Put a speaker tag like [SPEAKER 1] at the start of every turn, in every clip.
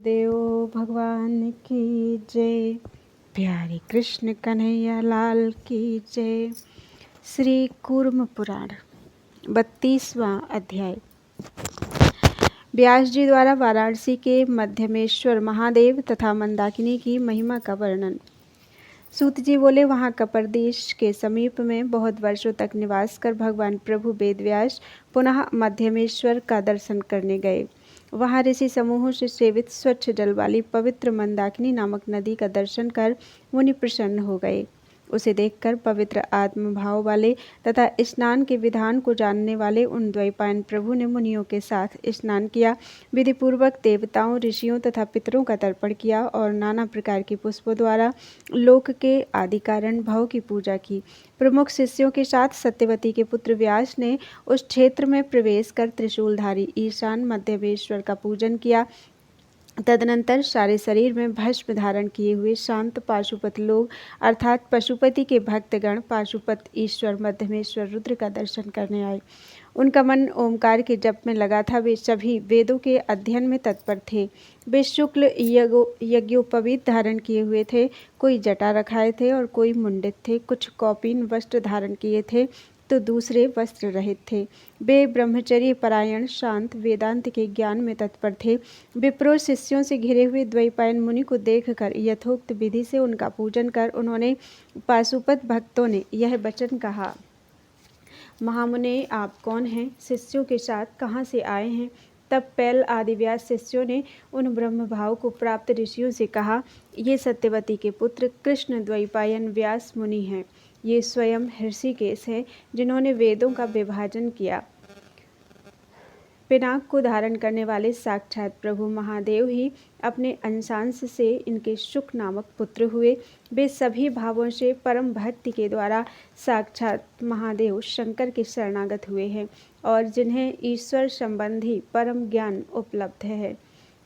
[SPEAKER 1] देव भगवान की जय। प्यारे कृष्ण कन्हैया लाल की जय। श्री कूर्म पुराण 32वां अध्याय। व्यास जी द्वारा वाराणसी के मध्यमेश्वर महादेव तथा मंदाकिनी की महिमा का वर्णन। सूत जी बोले, वहाँ कपर देश के समीप में बहुत वर्षों तक निवास कर भगवान प्रभु वेदव्यास पुनः मध्यमेश्वर का दर्शन करने गए। वहाँ ऋषि समूहों से सेवित स्वच्छ जल वाली पवित्र मंदाकिनी नामक नदी का दर्शन कर मुनि प्रसन्न हो गए। उसे देखकर पवित्र आत्मभाव वाले तथा स्नान के विधान को जानने वाले उन द्वैपायन प्रभु ने मुनियों के साथ स्नान किया, विधिपूर्वक देवताओं, ऋषियों तथा पितरों का तर्पण किया और नाना प्रकार के पुष्पों द्वारा लोक के आदि कारण भाव की पूजा की। प्रमुख शिष्यों के साथ सत्यवती के पुत्र व्यास ने उस क्षेत्र में प्रवेश कर त्रिशूलधारी ईशान मध्यमेश्वर का पूजन किया। तदनंतर सारे शरीर में भस्म धारण किए हुए शांत पाशुपत लोग अर्थात पशुपति के भक्तगण पाशुपत ईश्वर मध्यमेश्वर रुद्र का दर्शन करने आए। उनका मन ओमकार के जप में लगा था। वे सभी वेदों के अध्ययन में तत्पर थे। वे शुक्ल यज्ञोपवीत धारण किए हुए थे, कोई जटा रखाए थे और कोई मुंडित थे। कुछ कौपीन वस्त्र धारण किए थे तो दूसरे वस्त्र रहित थे। वे ब्रह्मचर्य परायण, शांत, वेदांत के ज्ञान में तत्पर थे। विप्रो शिष्यों से घिरे हुए द्वैपायन मुनि को देखकर यथोक्त विधि से उनका पूजन कर उन्होंने पाशुपत भक्तों ने यह वचन कहा, महामुने, आप कौन हैं? शिष्यों के साथ कहाँ से आए हैं? तब पैल आदि व्यास शिष्यों ने उन ब्रह्म भाव को प्राप्त ऋषियों से कहा, ये सत्यवती के पुत्र कृष्ण द्वैपायन व्यास मुनि हैं। ये स्वयं ऋषिकेश हैं जिन्होंने वेदों का विभाजन किया। पिनाक को धारण करने वाले साक्षात प्रभु महादेव ही अपने अंशांश से इनके शुक नामक पुत्र हुए। वे सभी भावों से परम भक्ति के द्वारा साक्षात महादेव शंकर के शरणागत हुए हैं और जिन्हें ईश्वर संबंधी परम ज्ञान उपलब्ध है।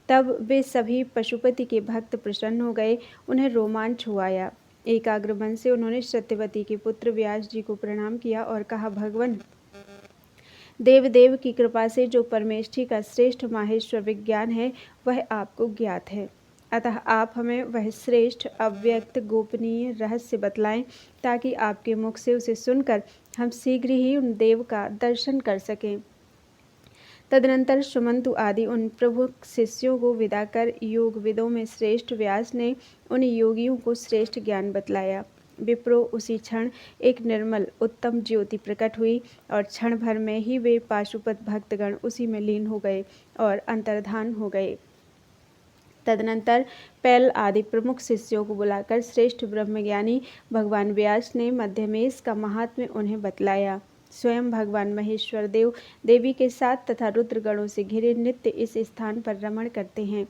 [SPEAKER 1] तब वे सभी पशुपति के भक्त प्रसन्न हो गए, उन्हें रोमांच हुआ आया। एकाग्र मन से उन्होंने सत्यवती के पुत्र व्यास जी को प्रणाम किया और कहा, भगवान देवदेव की कृपा से जो परमेष्ठी का श्रेष्ठ माहेश्वर विज्ञान है वह आपको ज्ञात है, अतः आप हमें वह श्रेष्ठ अव्यक्त गोपनीय रहस्य बतलाएं ताकि आपके मुख से उसे सुनकर हम शीघ्र ही उन देव का दर्शन कर सकें। तदनंतर सुमंतु आदि उन प्रमुख शिष्यों को विदा कर योगविदों में श्रेष्ठ व्यास ने उन योगियों को श्रेष्ठ ज्ञान बतलाया। विप्रो उसी क्षण एक निर्मल उत्तम ज्योति प्रकट हुई और क्षण भर में ही वे पाशुपत भक्तगण उसी में लीन हो गए और अंतर्धान हो गए। तदनंतर पैल आदि प्रमुख शिष्यों को बुलाकर श्रेष्ठ ब्रह्मज्ञानी भगवान व्यास ने मध्यमेश का महात्म्य उन्हें बतलाया। स्वयं भगवान महेश्वर देव देवी के साथ तथा रुद्रगणों से घिरे नित्य इस स्थान पर रमण करते हैं।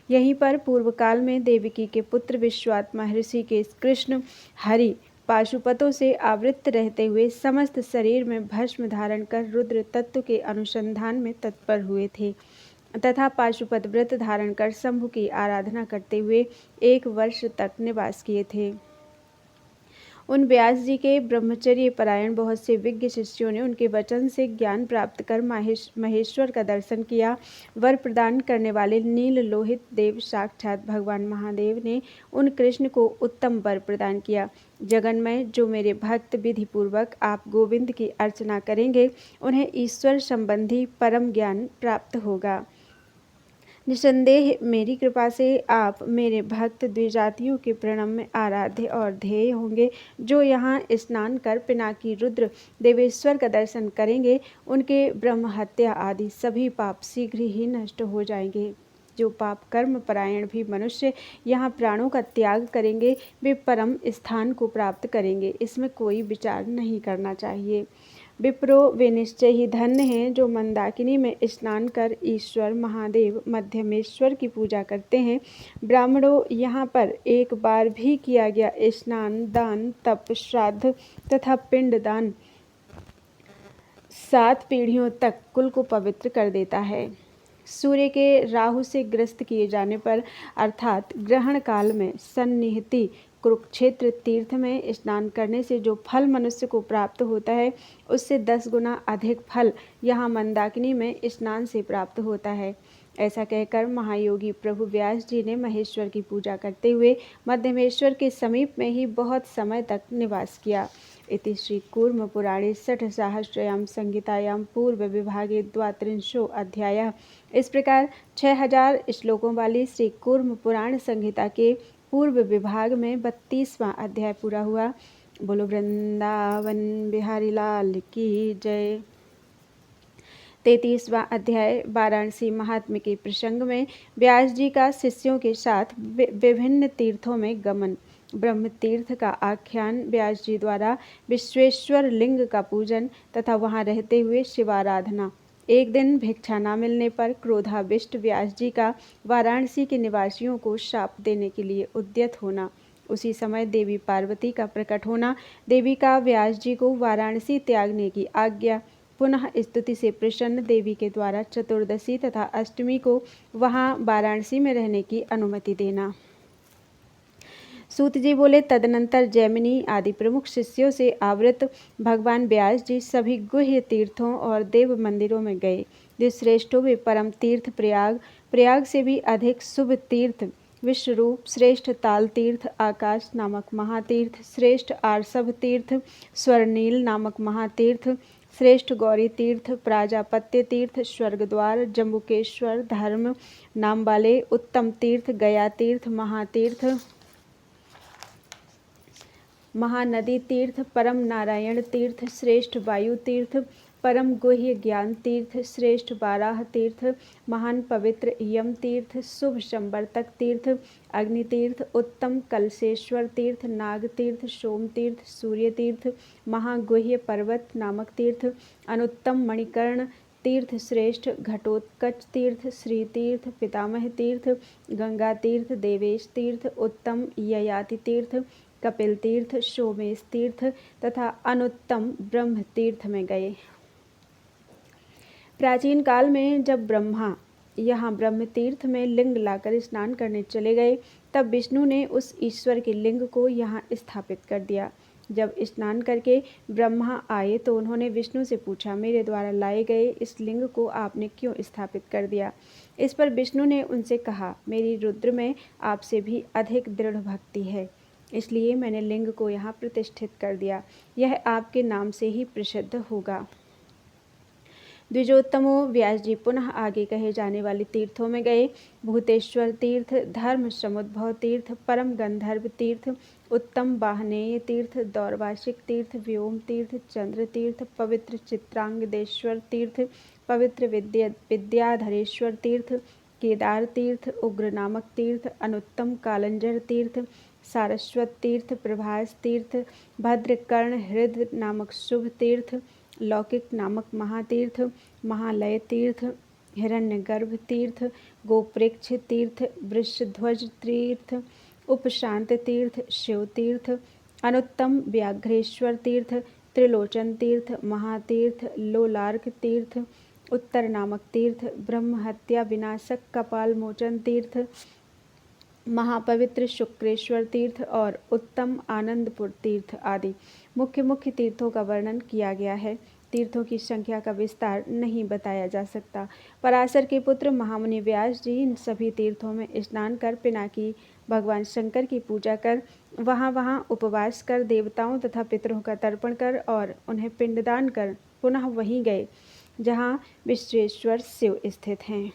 [SPEAKER 1] यहीं पर पूर्व काल में देवकी के पुत्र विश्वात्मा ऋषिकेश कृष्ण हरि पाशुपतों से आवृत्त रहते हुए समस्त शरीर में भस्म धारण कर रुद्र तत्व के अनुसंधान में तत्पर हुए थे तथा पाशुपत व्रत धारण कर शंभु की आराधना करते हुए 1 वर्ष तक निवास किए थे। उन व्यास जी के ब्रह्मचर्य परायण बहुत से विज्ञ शिष्यों ने उनके वचन से ज्ञान प्राप्त कर महेश्वर का दर्शन किया। वर प्रदान करने वाले नील लोहित देव साक्षात भगवान महादेव ने उन कृष्ण को उत्तम वर प्रदान किया। जगन्मय जो मेरे भक्त विधि पूर्वक आप गोविंद की अर्चना करेंगे उन्हें ईश्वर संबंधी परम ज्ञान प्राप्त होगा। निसंदेह मेरी कृपा से आप मेरे भक्त द्विजातियों के प्रणम में आराध्य और ध्येय होंगे। जो यहाँ स्नान कर पिनाकी रुद्र देवेश्वर का दर्शन करेंगे उनके ब्रह्म हत्या आदि सभी पाप शीघ्र ही नष्ट हो जाएंगे। जो पाप कर्म परायण भी मनुष्य यहाँ प्राणों का त्याग करेंगे वे परम स्थान को प्राप्त करेंगे, इसमें कोई विचार नहीं करना चाहिए। विप्रो वे निश्चय ही धन्य हैं जो मंदाकिनी में स्नान कर ईश्वर महादेव मध्यमेश्वर की पूजा करते हैं। ब्राह्मणों, यहाँ पर एक बार भी किया गया स्नान, दान, तप, श्राद्ध तथा पिंड दान 7 पीढ़ियों तक कुल को पवित्र कर देता है। सूर्य के राहु से ग्रस्त किए जाने पर अर्थात ग्रहण काल में सन्निहिति कुरुक्षेत्र तीर्थ में स्नान करने से जो फल मनुष्य को प्राप्त होता है उससे 10 गुना अधिक फल यहाँ मंदाकिनी में स्नान से प्राप्त होता है। ऐसा कहकर महायोगी प्रभु व्यास जी ने महेश्वर की पूजा करते हुए मध्यमेश्वर के समीप में ही बहुत समय तक निवास किया। इति श्री कूर्म पुराणे षट्सहस्रयां संहितायां पूर्व विभागे द्वात्रिंशो अध्याय। इस प्रकार 6000 श्लोकों वाली श्री कूर्म पुराण संहिता के पूर्व विभाग में 32वां अध्याय पूरा हुआ। बोलो वृंदावन बिहारी लाल की जय। 33वां अध्याय वाराणसी महात्म्य के प्रसंग में व्यास जी का शिष्यों के साथ विभिन्न तीर्थों में गमन। ब्रह्म तीर्थ का आख्यान, व्यास जी द्वारा विश्वेश्वर लिंग का पूजन तथा वहां रहते हुए शिवाराधना। एक दिन भिक्षा न मिलने पर क्रोधाविष्ट व्यास जी का वाराणसी के निवासियों को शाप देने के लिए उद्यत होना। उसी समय देवी पार्वती का प्रकट होना, देवी का व्यास जी को वाराणसी त्यागने की आज्ञा, पुनः स्तुति से प्रसन्न देवी के द्वारा चतुर्दशी तथा अष्टमी को वहां वाराणसी में रहने की अनुमति देना। सूत जी बोले, तदनंतर जैमिनी आदि प्रमुख शिष्यों से आवृत भगवान व्यास जी सभी गुह्य तीर्थों और देव मंदिरों में गए। जिस श्रेष्ठों में परम तीर्थ प्रयाग, प्रयाग से भी अधिक शुभ तीर्थ विश्वरूप, श्रेष्ठ ताल तीर्थ, आकाश नामक महातीर्थ, श्रेष्ठ आर्षभ तीर्थ, स्वर्णील नामक महातीर्थ, श्रेष्ठ गौरी तीर्थ, प्राजापत्य तीर्थ, स्वर्गद्वार, जम्बुकेश्वर, धर्म नाम वाले उत्तम तीर्थ, गया तीर्थ, महातीर्थ, महानदी तीर्थ, परम नारायण तीर्थ, श्रेष्ठ वायु तीर्थ, परम गुह्य ज्ञान तीर्थ, श्रेष्ठ बाराह तीर्थ, महान पवित्र यम तीर्थ, शुभ संवर्तक तीर्थ, अग्नि तीर्थ, उत्तम कलशेश्वर तीर्थ, नाग तीर्थ, सोम तीर्थ, सूर्य तीर्थ, महागुह्य पर्वत नामक तीर्थ, अनुत्तम मणिकर्ण तीर्थ, श्रेष्ठ घटोत्कच तीर्थ, श्री तीर्थ, पितामह तीर्थ, गंगा तीर्थ, देवेश तीर्थ, उत्तम ययाति तीर्थ, कपिल तीर्थ, सोमेश तीर्थ तथा अनुत्तम ब्रह्म तीर्थ में गए। प्राचीन काल में जब ब्रह्मा यहाँ ब्रह्म तीर्थ में लिंग लाकर स्नान करने चले गए, तब विष्णु ने उस ईश्वर के लिंग को यहाँ स्थापित कर दिया। जब स्नान करके ब्रह्मा आए तो उन्होंने विष्णु से पूछा, मेरे द्वारा लाए गए इस लिंग को आपने क्यों स्थापित कर दिया? इस पर विष्णु ने उनसे कहा, मेरी रुद्र में आपसे भी अधिक दृढ़ भक्ति है, इसलिए मैंने लिंग को यहाँ प्रतिष्ठित कर दिया। यह आपके नाम से ही प्रसिद्ध होगा। द्विजोत्तमो, व्यास जी पुनः आगे कहे जाने वाले तीर्थों में गए। भूतेश्वर तीर्थ, धर्म समुद्भव तीर्थ, परम गंधर्व तीर्थ, उत्तम वाहनेय तीर्थ, दौर्वासिक तीर्थ, व्योम तीर्थ, चंद्र तीर्थ, पवित्र चित्रांगदेश्वर तीर्थ, पवित्र विद्याधरेश्वर तीर्थ, केदार तीर्थ, उग्र नामक तीर्थ, अनुत्तम कालंजर तीर्थ, सारस्वत तीर्थ, प्रभास तीर्थ, भद्रकर्ण हृद नामक शुभ तीर्थ, लौकिक नामक महातीर्थ, महालय तीर्थ, हिरण्यगर्भ तीर्थ, गोप्रेक्ष तीर्थ, वृषध्वज तीर्थ, उपशांत तीर्थ, शिव तीर्थ, अनुत्तम व्याघ्रेश्वर तीर्थ, त्रिलोचन तीर्थ, महातीर्थ, लोलार्क तीर्थ, उत्तर नामक तीर्थ, ब्रह्महत्या विनाशक कपाल मोचन तीर्थ, महापवित्र शुक्रेश्वर तीर्थ और उत्तम आनंदपुर तीर्थ आदि मुख्य मुख्य तीर्थों का वर्णन किया गया है। तीर्थों की संख्या का विस्तार नहीं बताया जा सकता। पराशर के पुत्र महामुनि व्यास जी इन सभी तीर्थों में स्नान कर पिनाकी भगवान शंकर की पूजा कर वहाँ उपवास कर देवताओं तथा पितरों का तर्पण कर और उन्हें पिंडदान कर पुनः वहीं गए जहाँ विश्वेश्वर शिव स्थित हैं।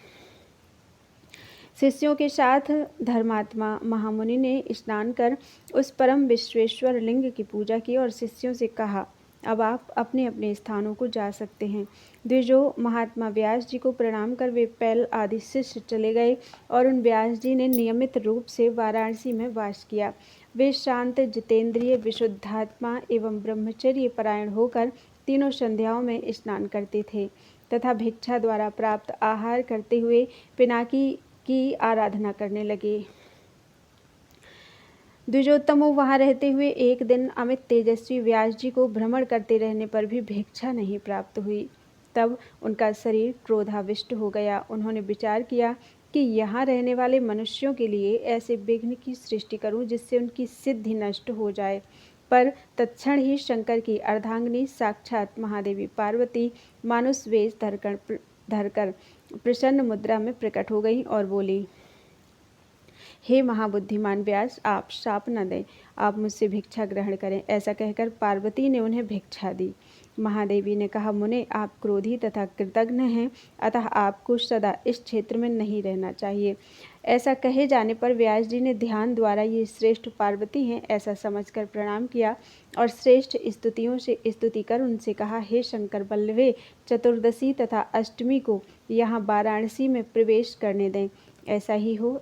[SPEAKER 1] शिष्यों के साथ धर्मात्मा महामुनि ने स्नान कर उस परम विश्वेश्वर लिंग की पूजा की और शिष्यों से कहा, अब आप अपने अपने स्थानों को जा सकते हैं। द्विजो, महात्मा व्यास जी को प्रणाम कर वे पैल आदि शिष्य चले गए और उन व्यास जी ने नियमित रूप से वाराणसी में वास किया। वे शांत, जितेंद्रिय, विशुद्धात्मा एवं ब्रह्मचर्य परायण होकर तीनों संध्याओं में स्नान करते थे तथा भिक्षा द्वारा प्राप्त आहार करते हुए पिनाकी की आराधना करने लगे। द्विजोत्तमों, वहाँ रहते हुए एक दिन अमित तेजस्वी व्यास जी को भ्रमण करते रहने पर भी भिक्षा नहीं प्राप्त हुई। तब उनका शरीर क्रोधाविष्ट हो गया। उन्होंने विचार किया कि यहाँ रहने वाले मनुष्यों के लिए ऐसे विघ्न की सृष्टि करूं जिससे उनकी सिद्धि नष्ट हो जाए। पर तत्क्षण ही शंकर की अर्धांगिनी साक्षात महादेवी पार्वती मानुष वेश धरकर प्रसन्न मुद्रा में प्रकट हो गई और बोली, हे महाबुद्धिमान व्यास, आप शाप न दें, आप मुझसे भिक्षा ग्रहण करें। ऐसा कहकर पार्वती ने उन्हें भिक्षा दी। महादेवी ने कहा, मुने, आप क्रोधी तथा कृतघ्न हैं, अतः आपको सदा इस क्षेत्र में नहीं रहना चाहिए। ऐसा कहे जाने पर व्यास जी ने ध्यान द्वारा ये श्रेष्ठ पार्वती हैं ऐसा समझकर प्रणाम किया और श्रेष्ठ स्तुतियों से स्तुति कर उनसे कहा, हे शंकर बल्लभे, चतुर्दशी तथा अष्टमी को यहाँ वाराणसी में प्रवेश करने दें। ऐसा ही हो,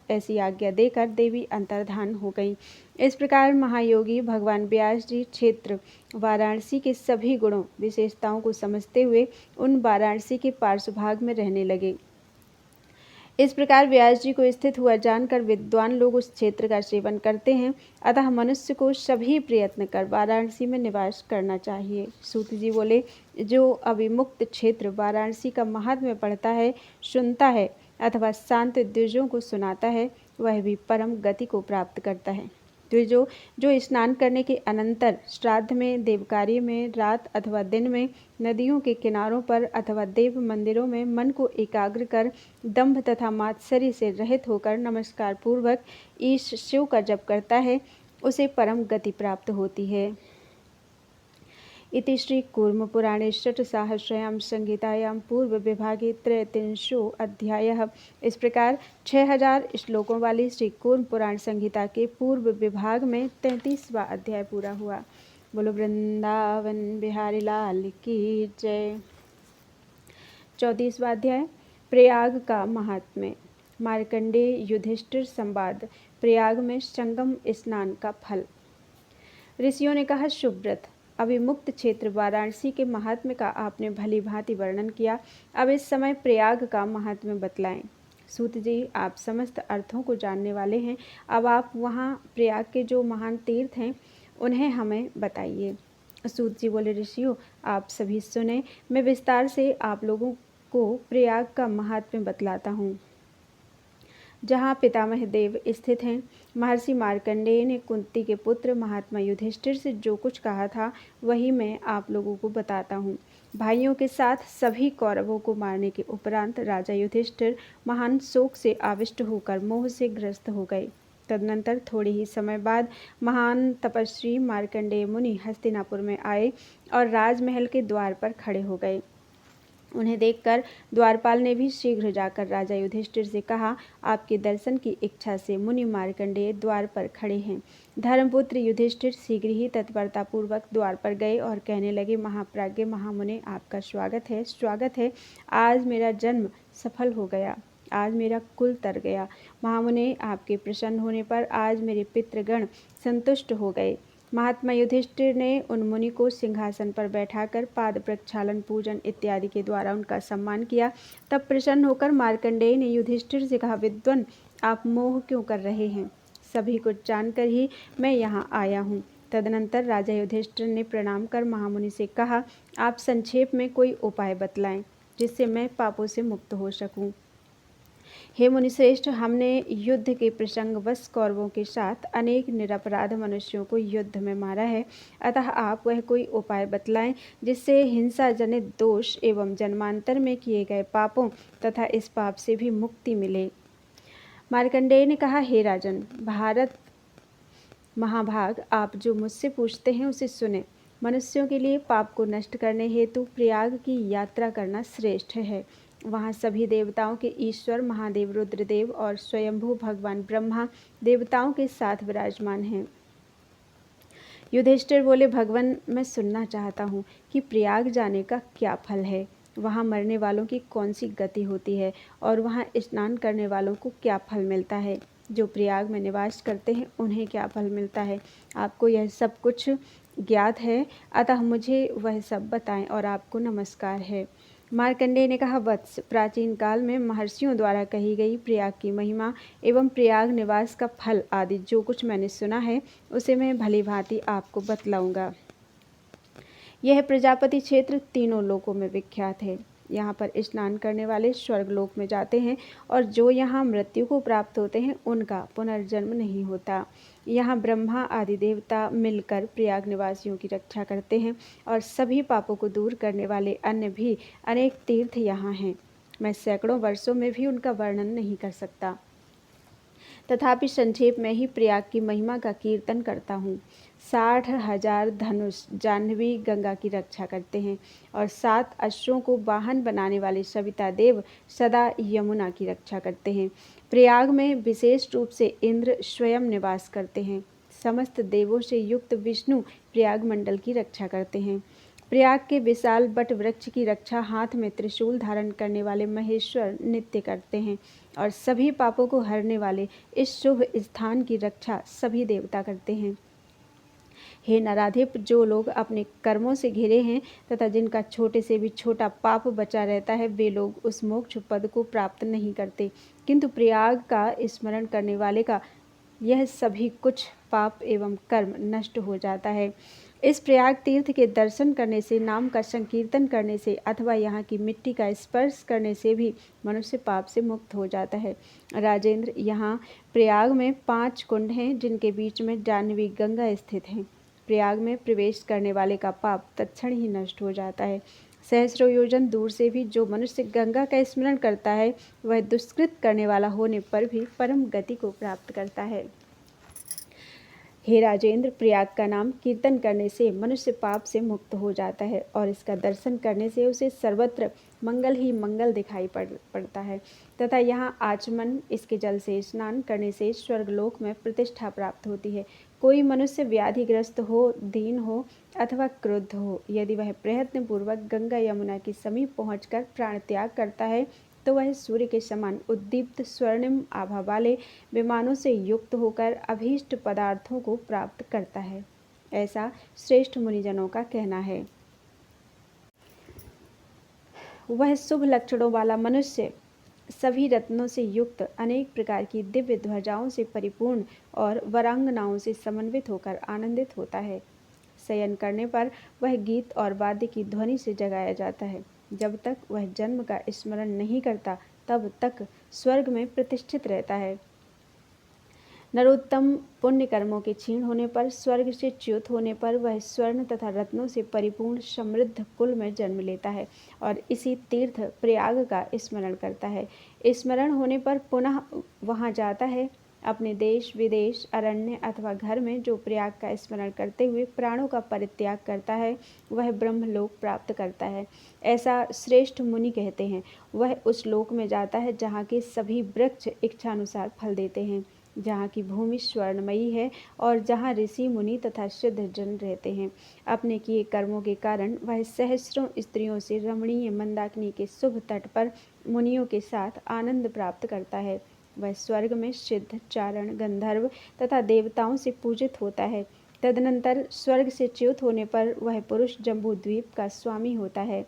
[SPEAKER 1] ऐसी आज्ञा देकर देवी अंतर्धान हो गई। इस प्रकार महायोगी भगवान व्यास जी क्षेत्र वाराणसी के सभी गुणों विशेषताओं को समझते हुए उन वाराणसी के पार्श्वभाग में रहने लगे। इस प्रकार व्यास जी को स्थित हुआ जानकर विद्वान लोग उस क्षेत्र का सेवन करते हैं, अतः मनुष्य को सभी प्रयत्न कर वाराणसी में निवास करना चाहिए। सूत जी बोले, जो अविमुक्त क्षेत्र वाराणसी का महात्म्य पढ़ता है, सुनता है अथवा शांत द्विजों को सुनाता है, वह भी परम गति को प्राप्त करता है। द्विजो जो स्नान करने के अनंतर श्राद्ध में, देवकार्य में, रात अथवा दिन में, नदियों के किनारों पर अथवा देव मंदिरों में मन को एकाग्र कर दंभ तथा मात्सर्य से रहित होकर नमस्कार पूर्वक ईश शिव का जप करता है, उसे परम गति प्राप्त होती है। इति श्री कूर्मपुराणे षट्सहस्रयां संहितायां पूर्व विभागे 33 अध्यायः। इस प्रकार 6000 श्लोकों वाली श्री कूर्म पुराण संहिता के पूर्व विभाग में 33वां अध्याय पूरा हुआ। बोलो वृंदावन बिहारी लाल की जय। 34वां अध्याय, प्रयाग का महात्म्य। मार्कंडेय युधिष्ठिर संवाद। प्रयाग में संगम स्नान का फल। ऋषियों ने कहा, सुब्रत, अविमुक्त क्षेत्र वाराणसी के महात्म्य का आपने भली भांति वर्णन किया, अब इस समय प्रयाग का महात्म्य बतलाएं। सूत जी, आप समस्त अर्थों को जानने वाले हैं, अब आप वहाँ प्रयाग के जो महान तीर्थ हैं उन्हें हमें बताइए। सूत जी बोले, ऋषियों, आप सभी सुने, मैं विस्तार से आप लोगों को प्रयाग का महात्म्य बतलाता हूँ। जहाँ पितामह देव स्थित हैं, महर्षि मार्कंडेय ने कुंती के पुत्र महात्मा युधिष्ठिर से जो कुछ कहा था वही मैं आप लोगों को बताता हूँ। भाइयों के साथ सभी कौरवों को मारने के उपरांत राजा युधिष्ठिर महान शोक से आविष्ट होकर मोह से ग्रस्त हो गए। तदनंतर थोड़े ही समय बाद महान तपस्वी मार्कंडेय मुनि हस्तिनापुर में आए और राजमहल के द्वार पर खड़े हो गए। उन्हें देखकर द्वारपाल ने भी शीघ्र जाकर राजा युधिष्ठिर से कहा, आपके दर्शन की इच्छा से मुनि मार्कंडेय द्वार पर खड़े हैं। धर्मपुत्र युधिष्ठिर शीघ्र ही तत्परतापूर्वक द्वार पर गए और कहने लगे, महाप्राज्ञ महामुने, आपका स्वागत है, स्वागत है। आज मेरा जन्म सफल हो गया, आज मेरा कुल तर गया। महामुने, आपके प्रसन्न होने पर आज मेरे पितृगण संतुष्ट हो गए। महात्मा युधिष्ठिर ने उन मुनि को सिंहासन पर बैठाकर पाद प्रक्षालन, पूजन इत्यादि के द्वारा उनका सम्मान किया। तब प्रसन्न होकर मार्कंडेय ने युधिष्ठिर से कहा, विद्वन, आप मोह क्यों कर रहे हैं? सभी कुछ जानकर ही मैं यहाँ आया हूँ। तदनंतर राजा युधिष्ठिर ने प्रणाम कर महामुनि से कहा, आप संक्षेप में कोई उपाय बतलाएं जिससे मैं पापों से मुक्त हो सकूं। हे मुनिश्रेष्ठ, हमने युद्ध के प्रसंगवश कौरवों के साथ अनेक निरपराध मनुष्यों को युद्ध में मारा है, अतः आप वह कोई उपाय बतलाएं जिससे हिंसा जनित दोष एवं जन्मांतर में किए गए पापों तथा इस पाप से भी मुक्ति मिले। मार्कंडेय ने कहा, हे राजन, भारत महाभाग, आप जो मुझसे पूछते हैं उसे सुने। मनुष्यों के लिए पाप को नष्ट करने हेतु प्रयाग की यात्रा करना श्रेष्ठ है। वहाँ सभी देवताओं के ईश्वर महादेव रुद्रदेव और स्वयंभू भगवान ब्रह्मा देवताओं के साथ विराजमान हैं। युधिष्ठिर बोले, भगवान, मैं सुनना चाहता हूँ कि प्रयाग जाने का क्या फल है, वहाँ मरने वालों की कौन सी गति होती है और वहाँ स्नान करने वालों को क्या फल मिलता है, जो प्रयाग में निवास करते हैं उन्हें क्या फल मिलता है। आपको यह सब कुछ ज्ञात है, अतः मुझे वह सब बताएं और आपको नमस्कार है। मार्कंडेय ने कहा, वत्स, प्राचीन काल में महर्षियों द्वारा कही गई प्रयाग की महिमा एवं प्रयाग निवास का फल आदि जो कुछ मैंने सुना है उसे मैं भली भांति आपको बतलाऊंगा। यह प्रजापति क्षेत्र तीनों लोकों में विख्यात है। यहाँ पर स्नान करने वाले स्वर्गलोक में जाते हैं और जो यहाँ मृत्यु को प्राप्त होते हैं उनका पुनर्जन्म नहीं होता। यहाँ ब्रह्मा आदि देवता मिलकर प्रयाग निवासियों की रक्षा करते हैं और सभी पापों को दूर करने वाले अन्य भी अनेक तीर्थ यहाँ हैं। मैं सैकड़ों वर्षों में भी उनका वर्णन नहीं कर सकता। तथापि संक्षेप में ही प्रयाग की महिमा का कीर्तन करता हूँ। 60,000 धनुष जाह्नवी गंगा की रक्षा करते हैं और 7 अश्वों को वाहन बनाने वाले सविता देव सदा यमुना की रक्षा करते हैं। प्रयाग में विशेष रूप से इंद्र स्वयं निवास करते हैं। समस्त देवों से युक्त विष्णु प्रयाग मंडल की रक्षा करते हैं। प्रयाग के विशाल बट वृक्ष की रक्षा हाथ में त्रिशूल धारण करने वाले महेश्वर नित्य करते हैं और सभी पापों को हरने वाले इस शुभ स्थान की रक्षा सभी देवता करते हैं। हे नराधिप, जो लोग अपने कर्मों से घिरे हैं तथा जिनका छोटे से भी छोटा पाप बचा रहता है, वे लोग उस मोक्ष पद को प्राप्त नहीं करते, किंतु प्रयाग का स्मरण करने वाले का यह सभी कुछ पाप एवं कर्म नष्ट हो जाता है। इस प्रयाग तीर्थ के दर्शन करने से, नाम का संकीर्तन करने से अथवा यहाँ की मिट्टी का स्पर्श करने से भी मनुष्य पाप से मुक्त हो जाता है। राजेंद्र, यहाँ प्रयाग में 5 कुंड हैं जिनके बीच में जाह्नवी गंगा स्थित हैं। प्रयाग में प्रवेश करने वाले का पाप तत्क्षण ही नष्ट हो जाता है। सहस्रों योजन दूर से भी जो मनुष्य गंगा का स्मरण करता है, वह दुष्कृत करने वाला होने पर भी परम गति को प्राप्त करता है। हे राजेंद्र, प्रयाग का नाम कीर्तन करने से मनुष्य पाप से मुक्त हो जाता है और इसका दर्शन करने से उसे सर्वत्र मंगल ही मंगल दिखाई पड़ता है तथा यहाँ आचमन, इसके जल से स्नान करने से स्वर्गलोक में प्रतिष्ठा प्राप्त होती है। कोई मनुष्य व्याधिग्रस्त हो, दीन हो अथवा क्रुद्ध हो, यदि वह प्रयत्न पूर्वक गंगा यमुना के समीप पहुंचकर प्राण त्याग करता है तो वह सूर्य के समान उद्दीप्त स्वर्णिम आभा वाले विमानों से युक्त होकर अभीष्ट पदार्थों को प्राप्त करता है। ऐसा श्रेष्ठ मुनिजनों का कहना है। वह शुभ लक्षणों वाला मनुष्य सभी रत्नों से युक्त, अनेक प्रकार की दिव्य ध्वजाओं से परिपूर्ण और वरांगनाओं से समन्वित होकर आनंदित होता है। शयन करने पर वह गीत और वाद्य की ध्वनि से जगाया जाता है। जब तक वह जन्म का स्मरण नहीं करता, तब तक स्वर्ग में प्रतिष्ठित रहता है। नरोत्तम पुण्य कर्मों के क्षीण होने पर, स्वर्ग से च्युत होने पर वह स्वर्ण तथा रत्नों से परिपूर्ण समृद्ध कुल में जन्म लेता है और इसी तीर्थ प्रयाग का स्मरण करता है। स्मरण होने पर पुनः वहां जाता है। अपने देश विदेश, अरण्य अथवा घर में जो प्रयाग का स्मरण करते हुए प्राणों का परित्याग करता है, वह ब्रह्मलोक प्राप्त करता है। ऐसा श्रेष्ठ मुनि कहते हैं। वह उस लोक में जाता है जहाँ के सभी वृक्ष इच्छानुसार फल देते हैं, जहाँ की भूमि स्वर्णमयी है और जहाँ ऋषि मुनि तथा सिद्ध जन रहते हैं। अपने किए कर्मों के कारण वह सहस्रों स्त्रियों से रमणीय मंदाकिनी के शुभ तट पर मुनियों के साथ आनंद प्राप्त करता है। वह स्वर्ग में सिद्ध, चारण, गंधर्व तथा देवताओं से पूजित होता है। तदनंतर स्वर्ग से च्युत होने पर वह पुरुष जम्बू द्वीप का स्वामी होता है।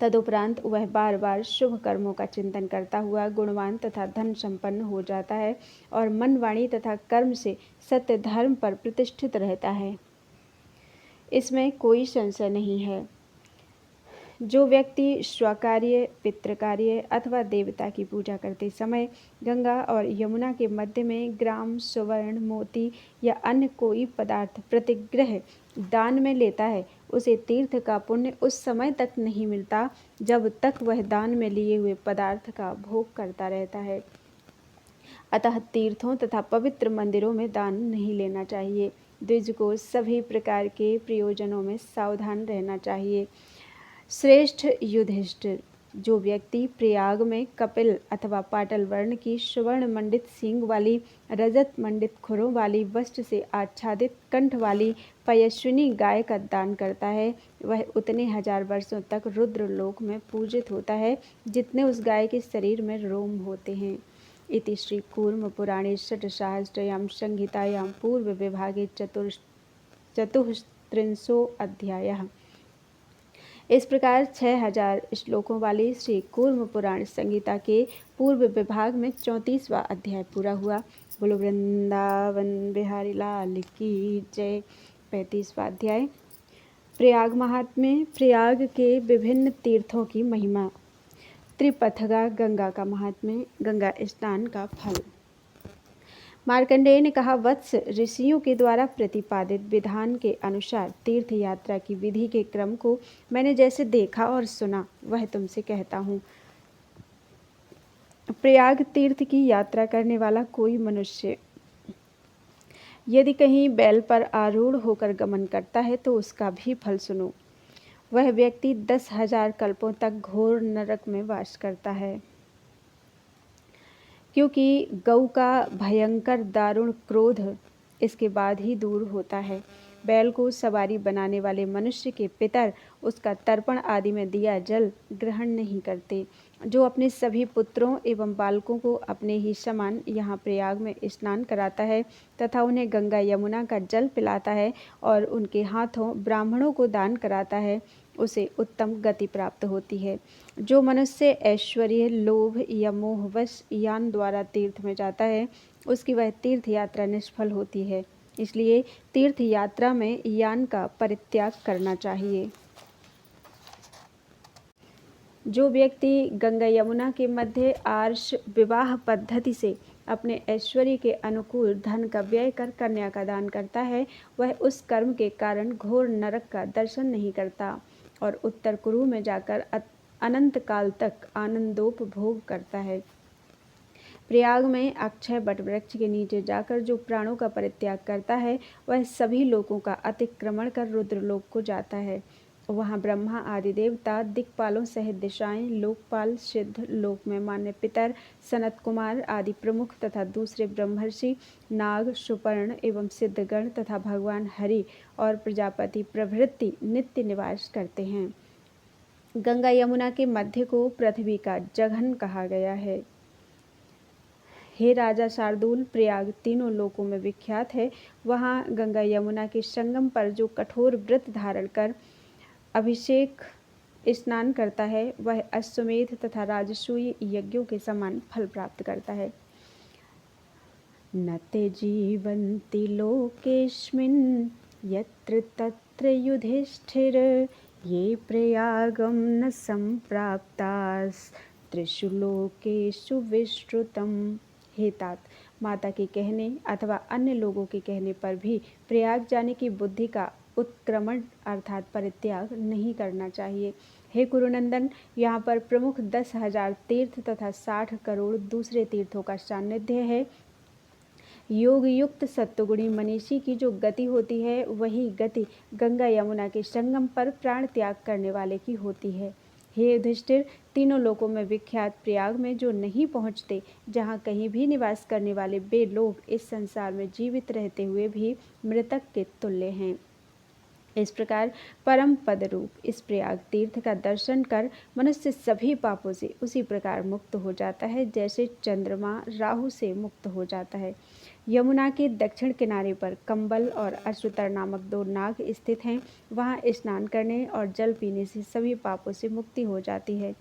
[SPEAKER 1] तदुपरांत वह बार बार शुभ कर्मों का चिंतन करता हुआ गुणवान तथा धन संपन्न हो जाता है और मन, वाणी तथा कर्म से सत्य धर्म पर प्रतिष्ठित रहता है। इसमें कोई संशय नहीं है। जो व्यक्ति स्वकार्य, पितृकार्य अथवा देवता की पूजा करते समय गंगा और यमुना के मध्य में ग्राम, सुवर्ण, मोती या अन्य कोई पदार्थ प्रतिग्रह दान में लेता है, उसे तीर्थ का पुण्य उस समय तक नहीं मिलता जब तक वह दान में लिए हुए पदार्थ का भोग करता रहता है। अतः तीर्थों तथा पवित्र मंदिरों में दान नहीं लेना चाहिए। द्विज को सभी प्रकार के प्रयोजनों में सावधान रहना चाहिए। श्रेष्ठ युधिष्ठिर, जो व्यक्ति प्रयाग में कपिल अथवा पाटल वर्ण की सुवर्ण मंडित सींग वाली, रजत मंडित खुरों वाली, वस्त्र से आच्छादित कंठ वाली पयस्विनी गाय का दान करता है, वह उतने 1000 वर्षों तक रुद्र लोक में पूजित होता है जितने उस गाय के शरीर में रोम होते हैं। इति श्री कूर्म पुराणे षट्सहस्रयां संहितायां पूर्व विभागे चतुस्त्रिंशो अध्यायः। इस प्रकार 6000 श्लोकों वाली श्री कूर्म पुराण संहिता के पूर्व विभाग में 34वां अध्याय पूरा हुआ। बोलो वृंदावन बिहारी लाल की जय। 35वां अध्याय प्रयाग महात्म्य, प्रयाग के विभिन्न तीर्थों की महिमा, त्रिपथगा गंगा का महात्म्य, गंगा स्नान का फल। मार्कंडेय ने कहा, वत्स, ऋषियों के द्वारा प्रतिपादित विधान के अनुसार तीर्थ यात्रा की विधि के क्रम को मैंने जैसे देखा और सुना, वह तुमसे कहता हूँ। प्रयाग तीर्थ की यात्रा करने वाला कोई मनुष्य यदि कहीं बैल पर आरूढ़ होकर गमन करता है तो उसका भी फल सुनो। वह व्यक्ति 10,000 कल्पों तक घोर नरक में वास करता है, क्योंकि गऊ का भयंकर दारुण क्रोध इसके बाद ही दूर होता है। बैल को सवारी बनाने वाले मनुष्य के पितर उसका तर्पण आदि में दिया जल ग्रहण नहीं करते। जो अपने सभी पुत्रों एवं बालकों को अपने ही समान यहाँ प्रयाग में स्नान कराता है तथा उन्हें गंगा यमुना का जल पिलाता है और उनके हाथों ब्राह्मणों को दान कराता है, उसे उत्तम गति प्राप्त होती है। जो मनुष्य ऐश्वर्य, लोभ या मोहवश यान द्वारा तीर्थ में जाता है, उसकी वह तीर्थ यात्रा निष्फल होती है। इसलिए तीर्थ यात्रा में यान का परित्याग करना चाहिए। जो व्यक्ति गंगा यमुना के मध्य आर्ष विवाह पद्धति से अपने ऐश्वर्य के अनुकूल धन का व्यय कर कन्या का दान करता है, वह उस कर्म के कारण घोर नरक का दर्शन नहीं करता और उत्तर कुरु में जाकर अनंत काल तक आनंदोपभोग करता है। प्रयाग में अक्षय वटवृक्ष के नीचे जाकर जो प्राणों का परित्याग करता है, वह सभी लोकों का अतिक्रमण कर रुद्रलोक को जाता है। वहाँ ब्रह्मा आदि देवता, दिक्पालों सहित दिशाएं, लोकपाल, सिद्ध लोक में मान्य पितर, सनत कुमार आदि प्रमुख तथा दूसरे ब्रह्मर्षि, नाग, सुपर्ण एवं सिद्धगण तथा भगवान हरि और प्रजापति प्रभृति नित्य निवास करते हैं। गंगा यमुना के मध्य को पृथ्वी का जघन कहा गया है। हे राजा शार्दूल, प्रयाग तीनों लोकों में विख्यात है। वहाँ गंगा यमुना के संगम पर जो कठोर व्रत धारण कर अभिषेक स्नान करता है, वह अश्वमेध तथा राजसूय यज्ञों के समान फल प्राप्त करता है। न ते जीवन्ति लोकेस्मिन् यत्र तत्र युधिष्ठिर, ये प्रयागं न संप्राप्तास् त्रिषु लोकेषु विश्रुतम्। हे तात, माता के कहने अथवा अन्य लोगों के कहने पर भी प्रयाग जाने की बुद्धि का उत्क्रमण अर्थात परित्याग नहीं करना चाहिए। हे कुरुनंदन, यहाँ पर प्रमुख 10,000 तीर्थ तथा 60 करोड़ दूसरे तीर्थों का सान्निध्य है। योग युक्त सत्वगुणी मनीषी की जो गति होती है, वही गति गंगा यमुना के संगम पर प्राण त्याग करने वाले की होती है। हे युधिष्ठिर, तीनों लोकों में विख्यात प्रयाग में जो नहीं पहुँचते, जहाँ कहीं भी निवास करने वाले वे लोग इस संसार में जीवित रहते हुए भी मृतक के तुल्य हैं। इस प्रकार परम पद रूप इस प्रयाग तीर्थ का दर्शन कर मनुष्य सभी पापों से उसी प्रकार मुक्त हो जाता है जैसे चंद्रमा राहु से मुक्त हो जाता है। यमुना के दक्षिण किनारे पर कंबल और अश्वतर नामक 2 नाग स्थित हैं। वहाँ स्नान करने और जल पीने से सभी पापों से मुक्ति हो जाती है।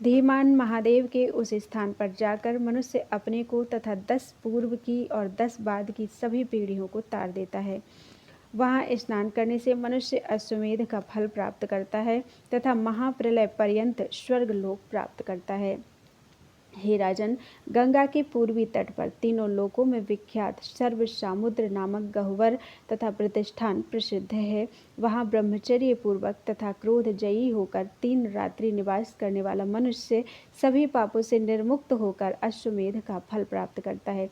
[SPEAKER 1] धीमान महादेव के उस स्थान पर जाकर मनुष्य अपने को तथा 10 पूर्व की और 10 बाद की सभी पीढ़ियों को तार देता है। वहाँ स्नान करने से मनुष्य अश्वमेध का फल प्राप्त करता है तथा महाप्रलय पर्यंत स्वर्ग लोक प्राप्त करता है। हे राजन, गंगा के पूर्वी तट पर तीनों लोकों में विख्यात सर्व सामुद्र नामक गह्वर तथा प्रतिष्ठान प्रसिद्ध है। वहाँ ब्रह्मचर्य पूर्वक तथा क्रोध जयी होकर 3 रात्रि निवास करने वाला मनुष्य सभी पापों से निर्मुक्त होकर अश्वमेध का फल प्राप्त करता है।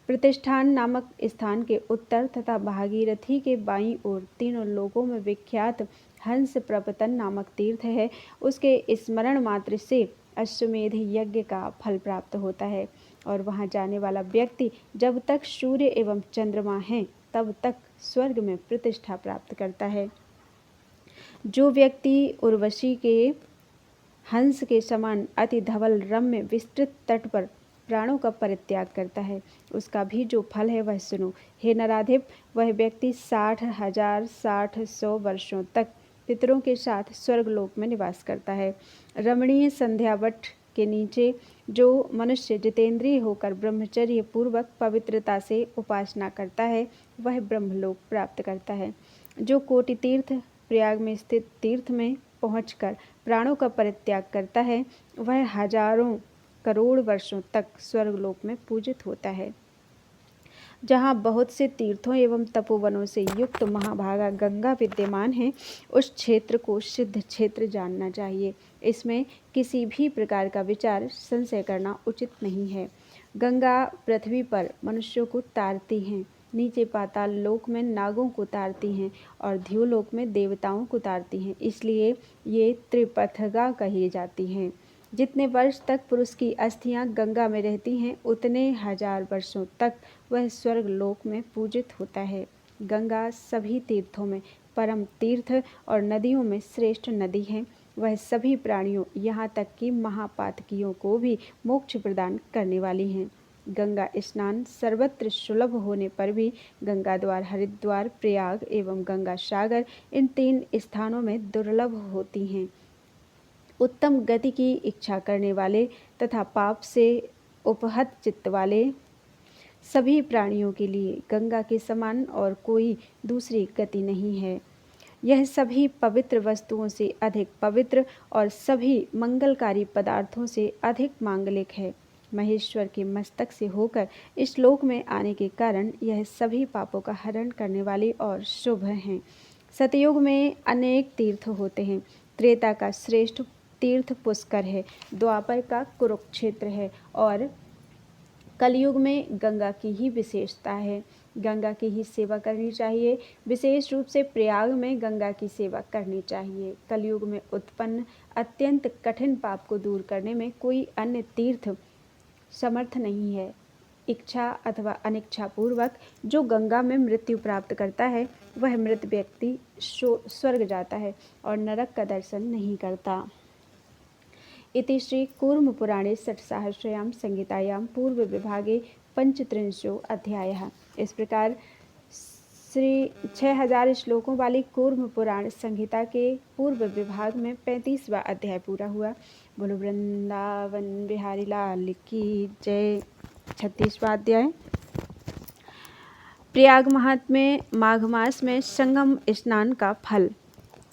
[SPEAKER 1] प्रतिष्ठान नामक स्थान के उत्तर तथा भागीरथी के बाईं ओर तीनों लोकों में विख्यात हंस प्रपतन नामक तीर्थ है। उसके स्मरण मात्र से अश्वमेध यज्ञ का फल प्राप्त होता है और वहां जाने वाला व्यक्ति जब तक सूर्य एवं चंद्रमा हैं, तब तक स्वर्ग में प्रतिष्ठा प्राप्त करता है। जो व्यक्ति उर्वशी के हंस के समान अति धवल रम्य विस्तृत तट पर प्राणों का परित्याग करता है, उसका भी जो फल है वह सुनो। हे नराधिप, वह व्यक्ति 60,000 60,100 वर्षों तक पितरों के साथ स्वर्गलोक में निवास करता है। रमणीय संध्यावट के नीचे जो मनुष्य जितेंद्रिय होकर ब्रह्मचर्य पूर्वक पवित्रता से उपासना करता है, वह ब्रह्मलोक प्राप्त करता है। जो कोटि तीर्थ प्रयाग में स्थित तीर्थ में पहुंचकर प्राणों का परित्याग करता है, वह हजारों करोड़ वर्षों तक स्वर्गलोक में पूजित होता है। जहाँ बहुत से तीर्थों एवं तपोवनों से युक्त महाभागा गंगा विद्यमान है, उस क्षेत्र को सिद्ध क्षेत्र जानना चाहिए। इसमें किसी भी प्रकार का विचार संशय करना उचित नहीं है। गंगा पृथ्वी पर मनुष्यों को तारती हैं, नीचे पाताल लोक में नागों को तारती हैं और ध्युलोक में देवताओं को तारती हैं, इसलिए ये त्रिपथगा कही जाती हैं। जितने वर्ष तक पुरुष की अस्थियां गंगा में रहती हैं, उतने हजार वर्षों तक वह स्वर्ग लोक में पूजित होता है। गंगा सभी तीर्थों में परम तीर्थ और नदियों में श्रेष्ठ नदी है। वह सभी प्राणियों, यहाँ तक कि महापातकियों को भी मोक्ष प्रदान करने वाली हैं। गंगा स्नान सर्वत्र सुलभ होने पर भी गंगा द्वार, हरिद्वार, प्रयाग एवं गंगा सागर इन 3 स्थानों में दुर्लभ होती हैं। उत्तम गति की इच्छा करने वाले तथा पाप से उपहत चित्त वाले सभी प्राणियों के लिए गंगा के समान और कोई दूसरी गति नहीं है। यह सभी पवित्र वस्तुओं से अधिक पवित्र और सभी मंगलकारी पदार्थों से अधिक मांगलिक है। महेश्वर के मस्तक से होकर इस लोक में आने के कारण यह सभी पापों का हरण करने वाली और शुभ हैं। सतयुग में अनेक तीर्थ होते हैं। त्रेता का श्रेष्ठ तीर्थ पुष्कर है, द्वापर का कुरुक्षेत्र है और कलयुग में गंगा की ही विशेषता है। गंगा की ही सेवा करनी चाहिए। विशेष रूप से प्रयाग में गंगा की सेवा करनी चाहिए। कलयुग में उत्पन्न अत्यंत कठिन पाप को दूर करने में कोई अन्य तीर्थ समर्थ नहीं है। इच्छा अथवा अनिच्छा पूर्वक जो गंगा में मृत्यु प्राप्त करता है, वह मृत व्यक्ति स्वर्ग जाता है और नरक का दर्शन नहीं करता। इति श्री कूर्म पुराणे षट्सहस्रयां संहितायां पूर्व विभागे पंचत्रिंशो अध्यायः। इस प्रकार श्री 6000 श्लोकों वाली कूर्म पुराण संहिता के पूर्व विभाग में 35वां अध्याय पूरा हुआ। बोलो वृंदावन बिहारी लाल की जय। 36वां अध्याय। प्रयाग महात्म्य। माघ मास में संगम स्नान का फल।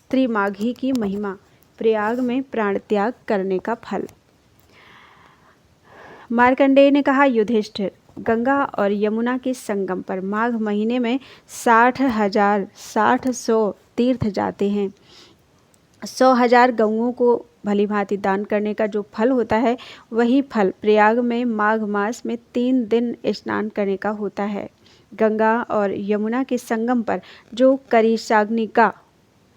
[SPEAKER 1] त्रिमाघी की महिमा। प्रयाग में प्राण त्याग करने का फल। मार्कंडेय ने कहा, युधिष्ठिर, गंगा और यमुना के संगम पर माघ महीने में 60,000 तीर्थ जाते हैं। 100,000 गौओं को भली भांति दान करने का जो फल होता है, वही फल प्रयाग में माघ मास में 3 दिन स्नान करने का होता है। गंगा और यमुना के संगम पर जो करीशाग्निका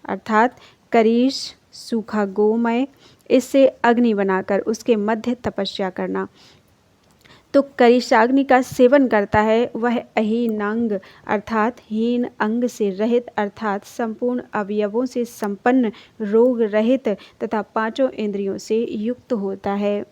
[SPEAKER 1] अर्थात करीश सूखा गोमय, इससे अग्नि बनाकर उसके मध्य तपस्या करना, तो करीशाग्नि का सेवन करता है, वह अहीनांग अर्थात हीन अंग से रहित अर्थात संपूर्ण अवयवों से संपन्न, रोग रहित तथा 5 इंद्रियों से युक्त होता है।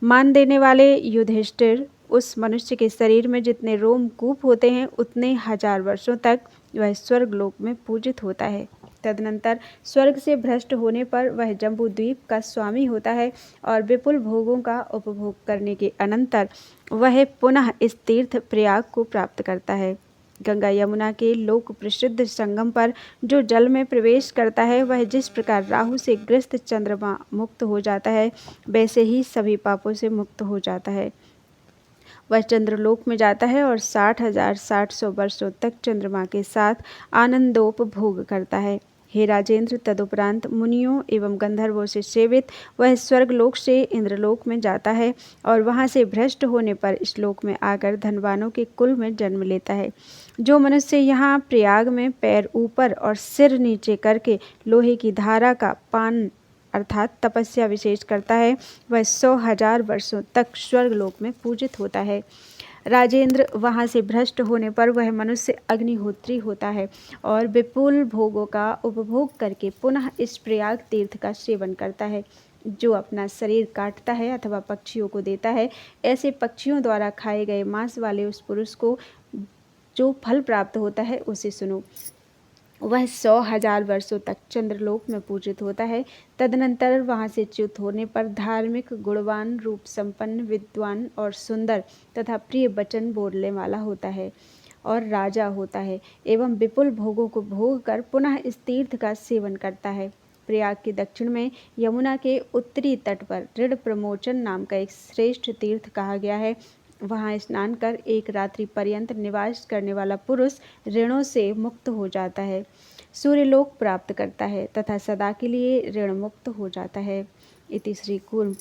[SPEAKER 1] मान देने वाले युधिष्ठिर, उस मनुष्य के शरीर में जितने रोमकूप होते हैं, उतने 1000 वर्षों तक वह स्वर्ग लोक में पूजित होता है। तदनंतर स्वर्ग से भ्रष्ट होने पर वह जम्बू द्वीप का स्वामी होता है और विपुल भोगों का उपभोग करने के अनंतर वह पुनः इस तीर्थ प्रयाग को प्राप्त करता है। गंगा यमुना के लोक प्रसिद्ध संगम पर जो जल में प्रवेश करता है, वह जिस प्रकार राहु से ग्रस्त चंद्रमा मुक्त हो जाता है, वैसे ही सभी पापों से मुक्त हो जाता है। वह चंद्रलोक में जाता है और 60,000 वर्षों तक चंद्रमा के साथ आनंदोपभोग करता है। हे राजेंद्र, तदुपरांत मुनियों एवं गंधर्वों से सेवित वह स्वर्गलोक से इंद्रलोक में जाता है और वहां से भ्रष्ट होने पर इस लोक में आकर धनवानों के कुल में जन्म लेता है। जो मनुष्य यहाँ प्रयाग में पैर ऊपर और सिर नीचे करके लोहे की धारा का पान अर्थात तपस्या विशेष करता है, वह 100,000 वर्षों तक स्वर्गलोक में पूजित होता है। राजेंद्र, वहाँ से भ्रष्ट होने पर वह मनुष्य अग्निहोत्री होता है और विपुल भोगों का उपभोग करके पुनः इस प्रयाग तीर्थ का सेवन करता है। जो अपना शरीर काटता है अथवा पक्षियों को देता है, ऐसे पक्षियों द्वारा खाए गए मांस वाले उस पुरुष को जो फल प्राप्त होता है, उसे सुनो। वह 100,000 वर्षों तक चंद्रलोक में पूजित होता है। तदनंतर वहाँ से च्युत होने पर धार्मिक, गुणवान, रूप संपन्न, विद्वान और सुंदर तथा प्रिय वचन बोलने वाला होता है और राजा होता है एवं विपुल भोगों को भोग कर पुनः इस तीर्थ का सेवन करता है। प्रयाग के दक्षिण में यमुना के उत्तरी तट पर ऋण प्रमोचन नाम का एक श्रेष्ठ तीर्थ कहा गया है। वहाँ स्नान कर एक रात्रि पर्यंत निवास करने वाला पुरुष ऋणों से मुक्त हो जाता है, सूर्यलोक प्राप्त करता है तथा सदा के लिए ऋण मुक्त हो जाता है। इति श्री कूर्म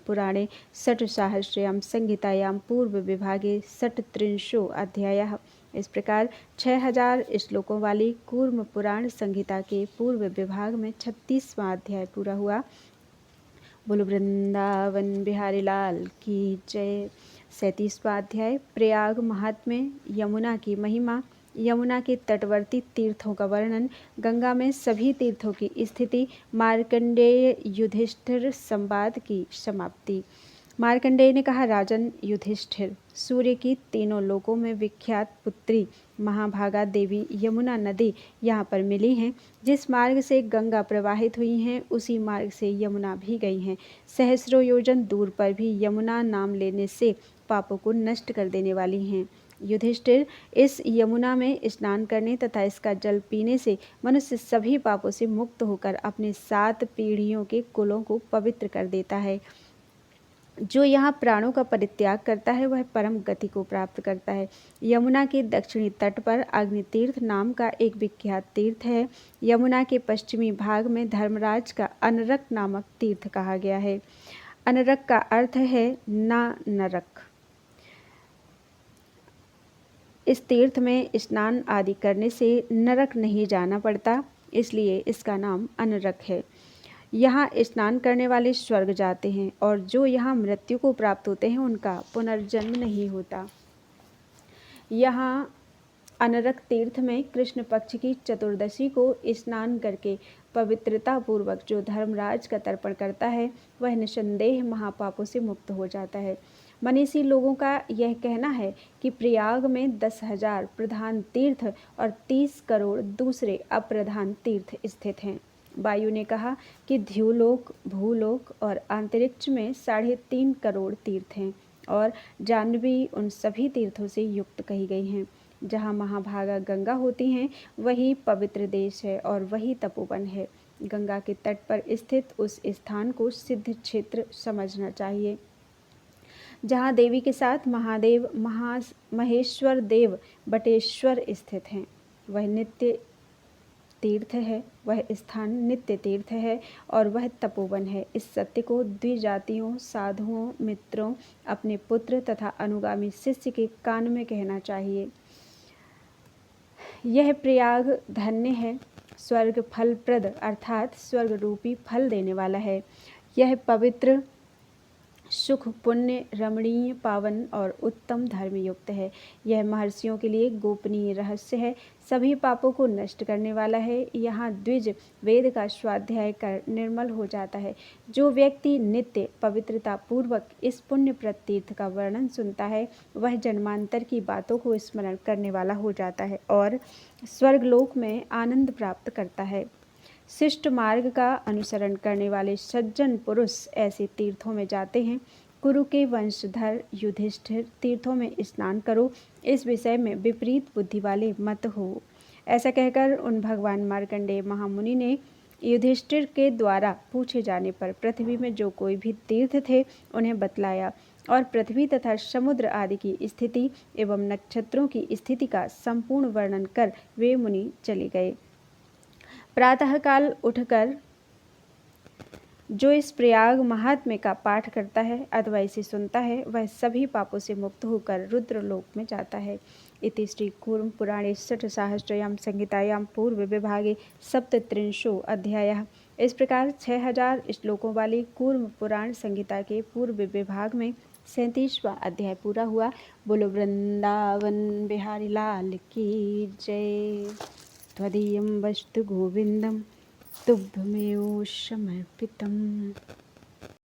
[SPEAKER 1] पुराणे षट्सहस्रयां संहितायां पूर्व विभागे षट्त्रिंशो अध्यायः। इस प्रकार 6000 श्लोकों वाली कूर्म पुराण संहिता के पूर्व विभाग में 36वां अध्याय पूरा हुआ। बोलो वृंदावन बिहारी लाल की जय। 37वां अध्याय प्रयाग महात्म्य, यमुना की महिमा, यमुना के तटवर्ती तीर्थों का वर्णन, गंगा में सभी तीर्थों की स्थिति, मार्कंडेय युधिष्ठिर संवाद की समाप्ति। मार्कंडेय ने कहा, राजन युधिष्ठिर, सूर्य की तीनों लोकों में विख्यात पुत्री महाभागा देवी यमुना नदी यहाँ पर मिली हैं। जिस मार्ग से गंगा प्रवाहित हुई हैं उसी मार्ग से यमुना भी गई हैं। सहस्रों योजन दूर पर भी यमुना नाम लेने से पापों को नष्ट कर देने वाली हैं। युधिष्ठिर, इस यमुना में स्नान करने तथा इसका जल पीने से मनुष्य सभी पापों से मुक्त होकर अपने 7 पीढ़ियों के कुलों को पवित्र कर देता है। जो यहाँ प्राणों का परित्याग करता है वह परम गति को प्राप्त करता है। यमुना के दक्षिणी तट पर अग्नि तीर्थ नाम का एक विख्यात तीर्थ है। यमुना के पश्चिमी भाग में धर्मराज का अनरक नामक तीर्थ कहा गया है। अनरक का अर्थ है नरक। इस तीर्थ में स्नान आदि करने से नरक नहीं जाना पड़ता, इसलिए इसका नाम अनरक है। यहाँ स्नान करने वाले स्वर्ग जाते हैं और जो यहाँ मृत्यु को प्राप्त होते हैं उनका पुनर्जन्म नहीं होता। यहाँ अनरक तीर्थ में कृष्ण पक्ष की चतुर्दशी को स्नान करके पवित्रता पूर्वक जो धर्मराज का तर्पण करता है वह निसंदेह महापापों से मुक्त हो जाता है। मनीषी लोगों का यह कहना है कि प्रयाग में 10,000 प्रधान तीर्थ और 30 करोड़ दूसरे अप्रधान तीर्थ स्थित हैं। वायु ने कहा कि ध्युलोक, भूलोक और अंतरिक्ष में 3.5 करोड़ तीर्थ हैं और जाह्नवी उन सभी तीर्थों से युक्त कही गई हैं। जहाँ महाभागा गंगा होती हैं वही पवित्र देश है और वही तपोवन है। गंगा के तट पर स्थित उस स्थान को सिद्ध क्षेत्र समझना चाहिए। जहाँ देवी के साथ महादेव महेश्वर देव बटेश्वर स्थित हैं वह नित्य तीर्थ है, वह स्थान नित्य तीर्थ है और वह तपोवन है। इस सत्य को द्विजातियों, साधुओं, मित्रों, अपने पुत्र तथा अनुगामी शिष्य के कान में कहना चाहिए। यह प्रयाग धन्य है, स्वर्ग फलप्रद अर्थात स्वर्ग रूपी फल देने वाला है। यह पवित्र, सुख, पुण्य, रमणीय, पावन और उत्तम धर्म युक्त है। यह महर्षियों के लिए गोपनीय रहस्य है, सभी पापों को नष्ट करने वाला है। यहाँ द्विज वेद का स्वाध्याय कर निर्मल हो जाता है। जो व्यक्ति नित्य पवित्रता पूर्वक इस पुण्य तीर्थ का वर्णन सुनता है वह जन्मांतर की बातों को स्मरण करने वाला हो जाता है और स्वर्गलोक में आनंद प्राप्त करता है। शिष्ट मार्ग का अनुसरण करने वाले सज्जन पुरुष ऐसे तीर्थों में जाते हैं। कुरु के वंशधर युधिष्ठिर, तीर्थों में स्नान करो, इस विषय में विपरीत बुद्धि वाले मत हो। ऐसा कहकर उन भगवान मार्कंडेय महामुनि ने युधिष्ठिर के द्वारा पूछे जाने पर पृथ्वी में जो कोई भी तीर्थ थे उन्हें बतलाया और पृथ्वी तथा समुद्र आदि की स्थिति एवं नक्षत्रों की स्थिति का संपूर्ण वर्णन कर वे मुनि चले गए। प्रातःकाल उठकर जो इस प्रयाग महात्म्य का पाठ करता है अथवा इसे सुनता है वह सभी पापों से मुक्त होकर रुद्रलोक में जाता है। इति श्री कूर्म पुराणे षट्सहस्रयां संहितायां पूर्व विभागे सप्तत्रिंशो अध्यायः। इस प्रकार 6000 श्लोकों वाली कूर्म पुराण संहिता के पूर्व विभाग में 37वां अध्याय पूरा हुआ। बोलो वृंदावन बिहारी लाल की जय। त्वदीयं वस्तु गोविंदं तुभ्यमेव समर्पितम्।